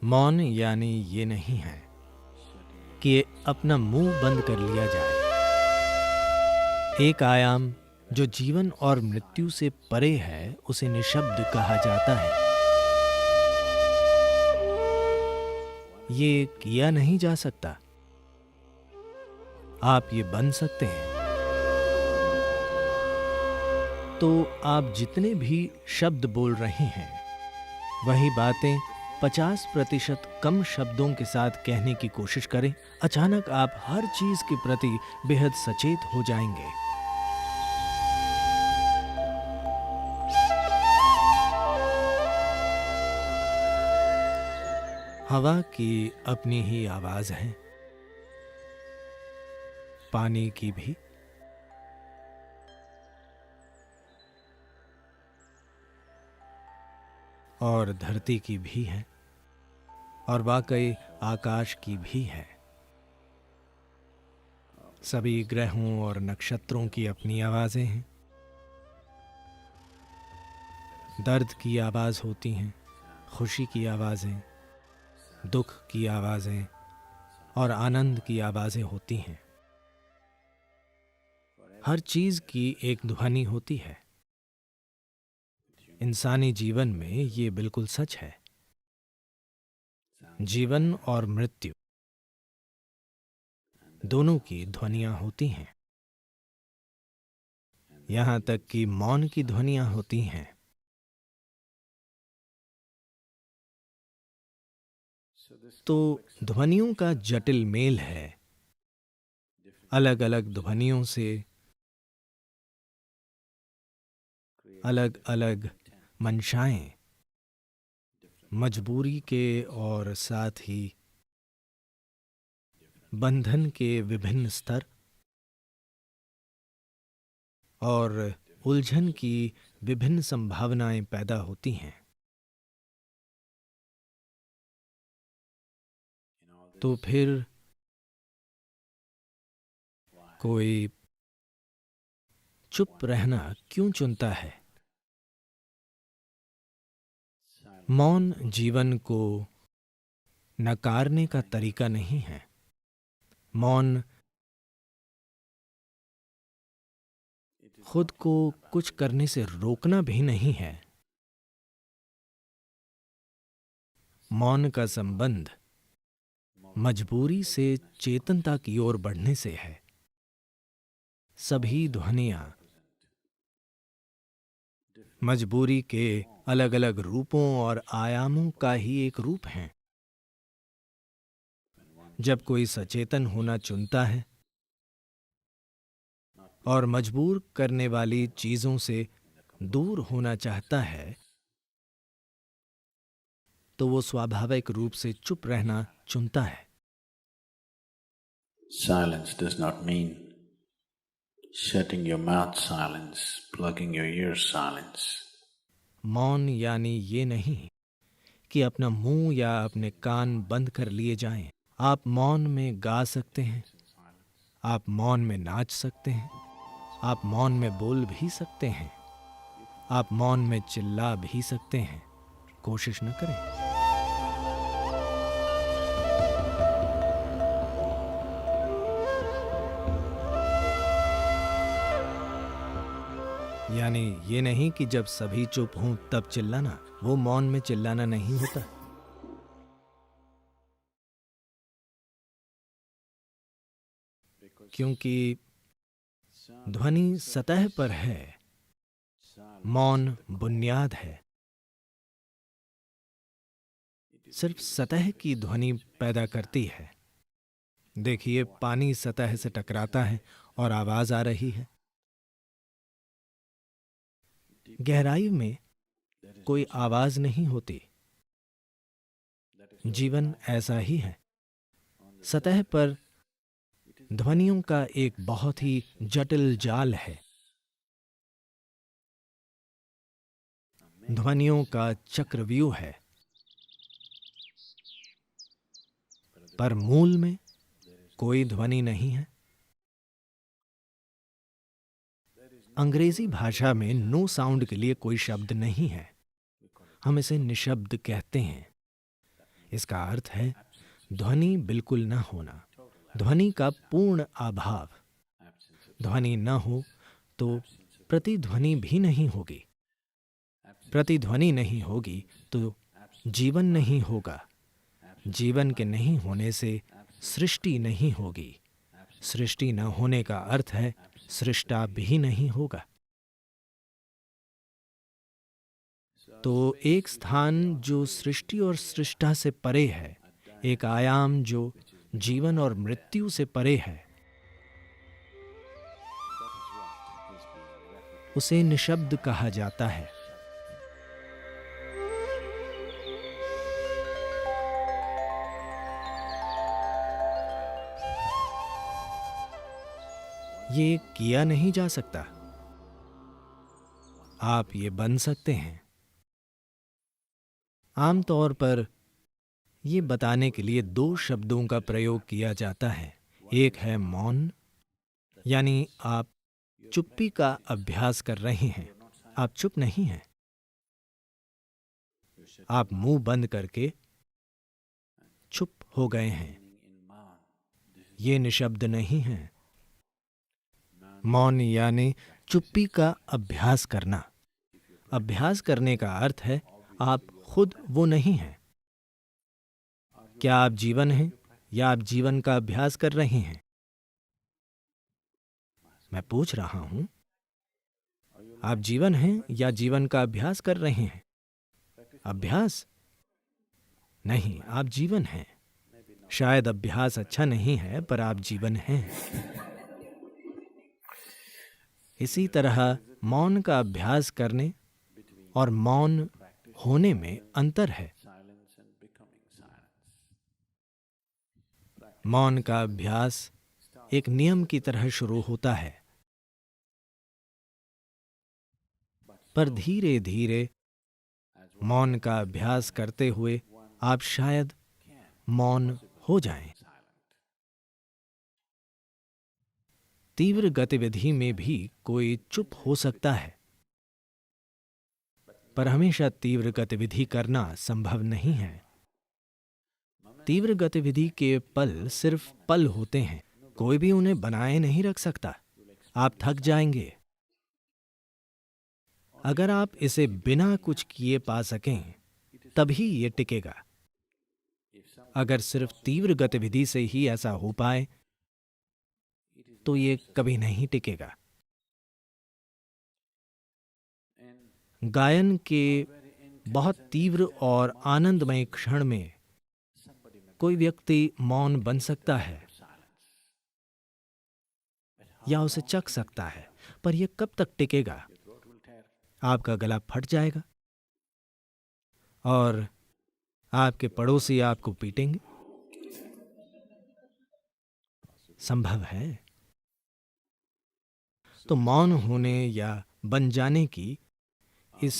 मौन यानी ये नहीं है कि अपना मुंह बंद कर लिया जाए। एक आयाम जो जीवन और मृत्यु से परे है उसे निशब्द कहा जाता है। ये किया नहीं जा सकता। आप ये बन सकते हैं। तो आप जितने भी शब्द बोल रहे हैं वही बातें 50% कम शब्दों के साथ कहने की कोशिश करें। अचानक आप हर चीज के प्रति बेहद सचेत हो जाएंगे। हवा की अपनी ही आवाज है, पानी की भी, और धरती की भी है, और वाकई आकाश की भी है। सभी ग्रहों और नक्षत्रों की अपनी आवाजें हैं। दर्द की आवाज होती हैं, खुशी की आवाजें, दुख की आवाजें और आनंद की आवाजें होती हैं। हर चीज की एक ध्वनि होती है। इंसानी जीवन में ये बिल्कुल सच है। जीवन और मृत्यु दोनों की ध्वनियां होती हैं। यहां तक कि मौन की ध्वनियां होती हैं। तो ध्वनियों का जटिल मेल है। अलग अलग ध्वनियों से अलग अलग मंशाएं, मजबूरी के और साथ ही बंधन के विभिन्न स्तर और उलझन की विभिन्न संभावनाएं पैदा होती हैं। तो फिर कोई चुप रहना क्यों चुनता है? मौन जीवन को नकारने का तरीका नहीं है। मौन खुद को कुछ करने से रोकना भी नहीं है। मौन का संबंध मजबूरी से चेतनता की ओर बढ़ने से है। सभी ध्वनियां मजबूरी के अलग अलग रूपों और आयामों का ही एक रूप हैं। जब कोई सचेतन होना चुनता है और मजबूर करने वाली चीजों से दूर होना चाहता है, तो वो स्वाभाविक रूप से चुप रहना चुनता है। Silence does not mean shutting your mouth silence, plugging your ears silence. मौन यानी ये नहीं कि अपना मुंह या अपने कान बंद कर लिए जाएं। आप मौन में गा सकते हैं, आप मौन में नाच सकते हैं, आप मौन में बोल भी सकते हैं, आप मौन में चिल्ला भी सकते हैं। कोशिश न करें। यानी ये नहीं कि जब सभी चुप हों तब चिल्लाना। वो मौन में चिल्लाना नहीं होता। क्योंकि ध्वनि सतह पर है, मौन बुनियाद है। सिर्फ सतह की ध्वनि पैदा करती है। देखिए, पानी सतह से टकराता है और आवाज आ रही है। गहराई में कोई आवाज नहीं होती। जीवन ऐसा ही है। सतह पर ध्वनियों का एक बहुत ही जटिल जाल है। ध्वनियों का चक्रव्यूह है। पर मूल में कोई ध्वनि नहीं है। अंग्रेजी भाषा में नो साउंड के लिए कोई शब्द नहीं है। हम इसे निशब्द कहते हैं। इसका अर्थ है ध्वनि बिल्कुल न होना, ध्वनि का पूर्ण अभाव। ध्वनि न हो तो प्रतिध्वनि भी नहीं होगी, प्रतिध्वनि नहीं होगी तो जीवन नहीं होगा, जीवन के नहीं होने से सृष्टि नहीं होगी, सृष्टि न होने का अर्थ है सृष्टा भी नहीं होगा। तो एक स्थान जो सृष्टि और सृष्टा से परे है, एक आयाम जो जीवन और मृत्यु से परे है, उसे निशब्द कहा जाता है। ये किया नहीं जा सकता, आप ये बन सकते हैं। आमतौर पर ये बताने के लिए दो शब्दों का प्रयोग किया जाता है। एक है मौन, यानी आप चुप्पी का अभ्यास कर रहे हैं, आप चुप नहीं हैं, आप मुंह बंद करके चुप हो गए हैं, ये निशब्द नहीं है। मौन यानी चुप्पी का अभ्यास करना। अभ्यास करने का अर्थ है आप खुद वो नहीं हैं। क्या आप जीवन हैं या आप जीवन का अभ्यास कर रहे हैं? मैं पूछ रहा हूं, आप जीवन हैं या जीवन का अभ्यास कर रहे हैं? अभ्यास नहीं, आप जीवन हैं। शायद अभ्यास अच्छा नहीं है, पर आप जीवन हैं। इसी तरह मौन का अभ्यास करने और मौन होने में अंतर है। मौन का अभ्यास एक नियम की तरह शुरू होता है, पर धीरे धीरे मौन का अभ्यास करते हुए आप शायद मौन हो जाएं। तीव्र गतिविधि में भी कोई चुप हो सकता है, पर हमेशा तीव्र गतिविधि करना संभव नहीं है। तीव्र गतिविधि के पल सिर्फ पल होते हैं, कोई भी उन्हें बनाए नहीं रख सकता। आप थक जाएंगे। अगर आप इसे बिना कुछ किए पा सकें, तभी ये टिकेगा। अगर सिर्फ तीव्र गतिविधि से ही ऐसा हो पाए, तो ये कभी नहीं टिकेगा। गायन के बहुत तीव्र और आनंदमय क्षण में कोई व्यक्ति मौन बन सकता है या उसे चख सकता है, पर यह कब तक टिकेगा? आपका गला फट जाएगा और आपके पड़ोसी आपको पीटेंगे। संभव है। तो मौन होने या बन जाने की इस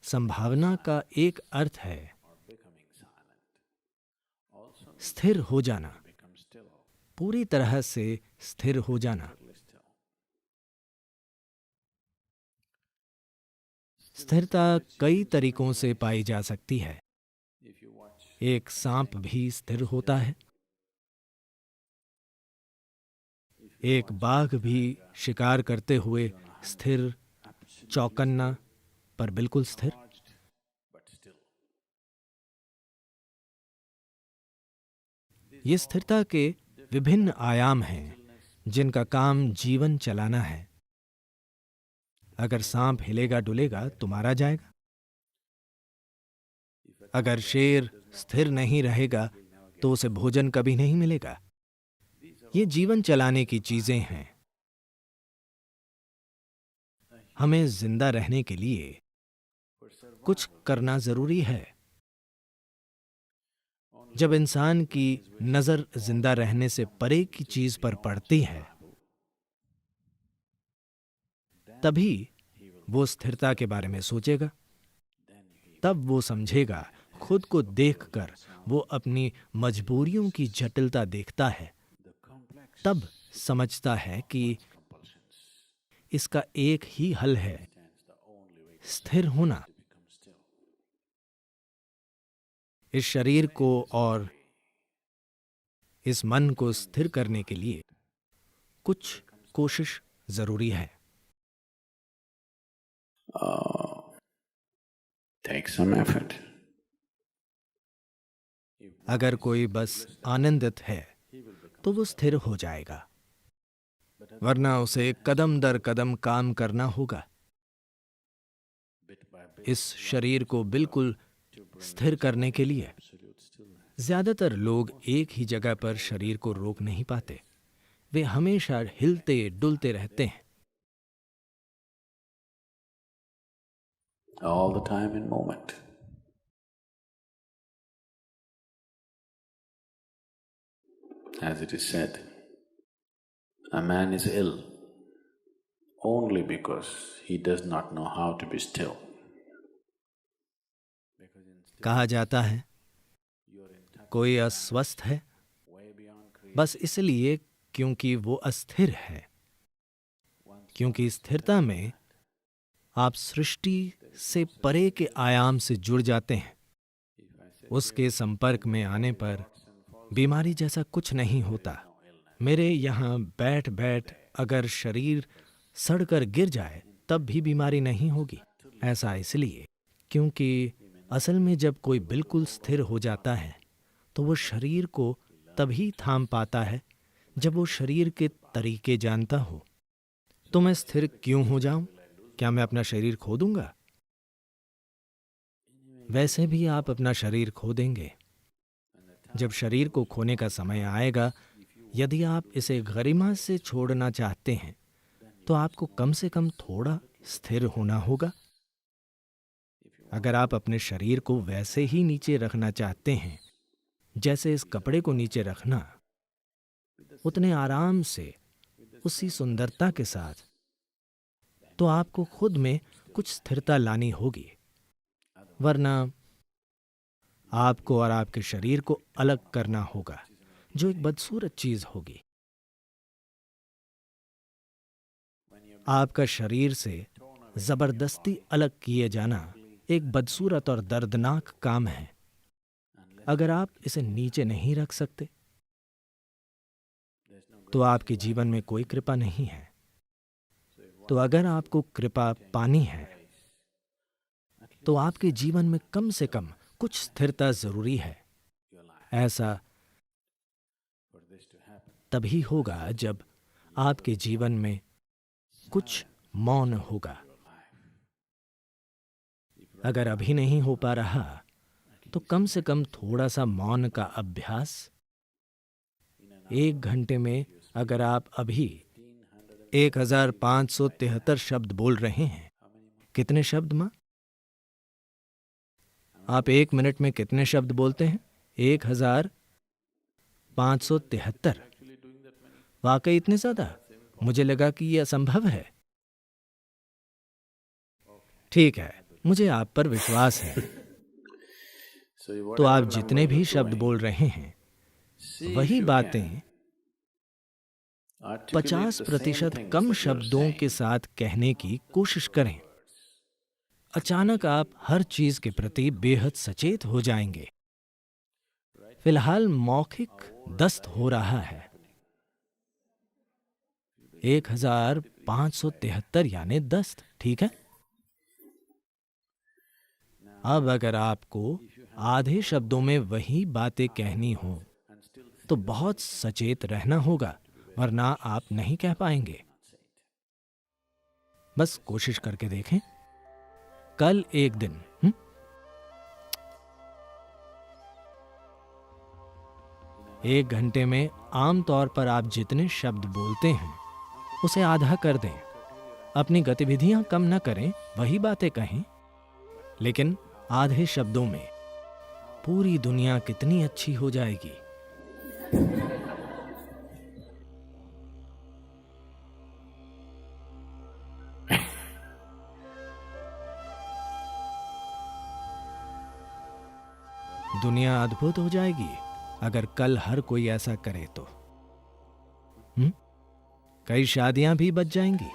संभावना का एक अर्थ है स्थिर हो जाना, पूरी तरह से स्थिर हो जाना। स्थिरता कई तरीकों से पाई जा सकती है। एक सांप भी स्थिर होता है, एक बाघ भी शिकार करते हुए स्थिर, चौकन्ना, पर बिल्कुल स्थिर। ये स्थिरता के विभिन्न आयाम हैं जिनका काम जीवन चलाना है। अगर सांप हिलेगा डुलेगा तो मारा जाएगा। अगर शेर स्थिर नहीं रहेगा तो उसे भोजन कभी नहीं मिलेगा। ये जीवन चलाने की चीजें हैं। हमें जिंदा रहने के लिए कुछ करना जरूरी है। जब इंसान की नजर जिंदा रहने से परे की चीज पर पड़ती है, तभी वो स्थिरता के बारे में सोचेगा। तब वो समझेगा, खुद को देखकर वो अपनी मजबूरियों की जटिलता देखता है। तब समझता है कि इसका एक ही हल है, स्थिर होना। इस शरीर को और इस मन को स्थिर करने के लिए कुछ कोशिश जरूरी है। Take some effort. अगर कोई बस आनंदित है तो वो स्थिर हो जाएगा, वरना उसे कदम दर कदम काम करना होगा। इस शरीर को बिल्कुल स्थिर करने के लिए ज्यादातर लोग एक ही जगह पर शरीर को रोक नहीं पाते। वे हमेशा हिलते डुलते रहते हैं। All the time in moment. As it is said, a man is ill only because he does not know how to be still. कहा जाता है कोई अस्वस्थ है बस इसलिए क्योंकि वो अस्थिर है, क्योंकि स्थिरता में आप सृष्टि से परे के आयाम से जुड़ जाते हैं। उसके संपर्क में आने पर बीमारी जैसा कुछ नहीं होता। मेरे यहाँ बैठ बैठ अगर शरीर सड़कर गिर जाए तब भी बीमारी नहीं होगी। ऐसा इसलिए क्योंकि असल में जब कोई बिल्कुल स्थिर हो जाता है तो वो शरीर को तभी थाम पाता है जब वो शरीर के तरीके जानता हो। तो मैं स्थिर क्यों हो जाऊं? क्या मैं अपना शरीर खो दूंगा? वैसे भी आप अपना शरीर खो देंगे। जब शरीर को खोने का समय आएगा, यदि आप इसे गरिमा से छोड़ना चाहते हैं तो आपको कम से कम थोड़ा स्थिर होना होगा। अगर आप अपने शरीर को वैसे ही नीचे रखना चाहते हैं जैसे इस कपड़े को नीचे रखना, उतने आराम से, उसी सुंदरता के साथ, तो आपको खुद में कुछ स्थिरता लानी होगी, वरना आपको और आपके शरीर को अलग करना होगा, जो एक बदसूरत चीज होगी। आपका शरीर से जबरदस्ती अलग किए जाना एक बदसूरत और दर्दनाक काम है। अगर आप इसे नीचे नहीं रख सकते तो आपके जीवन में कोई कृपा नहीं है। तो अगर आपको कृपा पानी है तो आपके जीवन में कम से कम कुछ स्थिरता जरूरी है। ऐसा तभी होगा जब आपके जीवन में कुछ मौन होगा। अगर अभी नहीं हो पा रहा तो कम से कम थोड़ा सा मौन का अभ्यास। 1 घंटे में अगर आप अभी 1573 शब्द बोल रहे हैं, कितने शब्द मां? आप 1 मिनट में कितने शब्द बोलते हैं? 1573। वाकई इतने ज्यादा? मुझे लगा कि यह असंभव है। ठीक है, मुझे आप पर विश्वास है। तो आप जितने भी शब्द बोल रहे हैं, वही बातें 50% कम शब्दों के साथ कहने की कोशिश करें। अचानक आप हर चीज के प्रति बेहद सचेत हो जाएंगे। फिलहाल मौखिक दस्त हो रहा है। 1573 यानी दस्त, ठीक है? अब अगर आपको आधे शब्दों में वही बातें कहनी हो तो बहुत सचेत रहना होगा, वरना आप नहीं कह पाएंगे। बस कोशिश करके देखें। कल एक दिन 1 घंटे में आमतौर पर आप जितने शब्द बोलते हैं उसे आधा कर दें। अपनी गतिविधियां कम न करें, वही बातें कहें, लेकिन आधे शब्दों में पूरी दुनिया कितनी अच्छी हो जाएगी। दुनिया अद्भुत हो जाएगी अगर कल हर कोई ऐसा करे तो। कई शादियां भी बच जाएंगी।